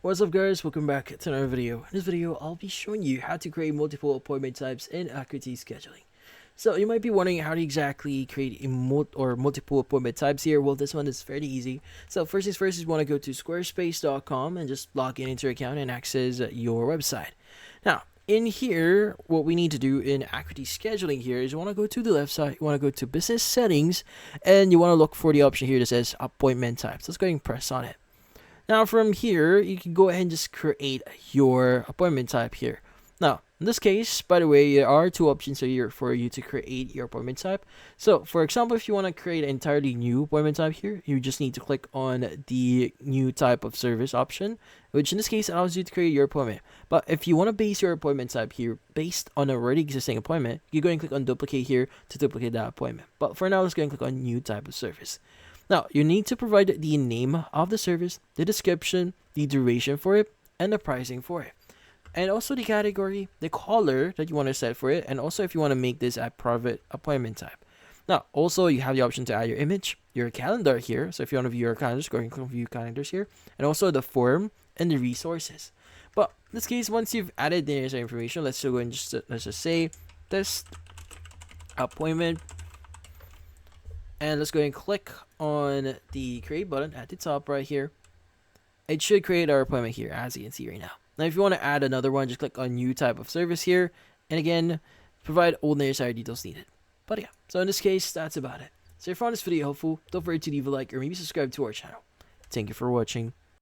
What's up guys, welcome back to another video. In this video, I'll be showing you how to create multiple appointment types in Acuity Scheduling. So you might be wondering how to exactly create multiple appointment types here. Well, this one is fairly easy. So first things first, you want to go to squarespace.com and just log in into your account and access your website. Now, in here, what we need to do in Acuity Scheduling here is you want to go to the left side, you want to go to business settings, and you want to look for the option here that says appointment types. Let's go ahead and press on it. Now from here, you can go ahead and just create your appointment type here. Now, in this case, by the way, there are two options here for you to create your appointment type. So, for example, if you want to create an entirely new appointment type here, you just need to click on the new type of service option, which in this case allows you to create your appointment. But if you want to base your appointment type here based on an already existing appointment, you go and click on duplicate here to duplicate that appointment. But for now, let's go and click on new type of service. Now, you need to provide the name of the service, the description, the duration for it, and the pricing for it. And also the category, the color that you want to set for it, and also if you want to make this a private appointment type. Now, also you have the option to add your image, your calendar here. So if you want to view your calendars, go ahead and click on view calendars here. And also the form and the resources. But in this case, once you've added the necessary information, let's go and let's just say test appointment. And let's go ahead and click on the create button at the top right here. It should create our appointment here, as you can see right now. Now, if you want to add another one, just click on new type of service here. And again, provide all necessary details needed. But yeah, so in this case, that's about it. So if you found this video helpful, don't forget to leave a like or maybe subscribe to our channel. Thank you for watching.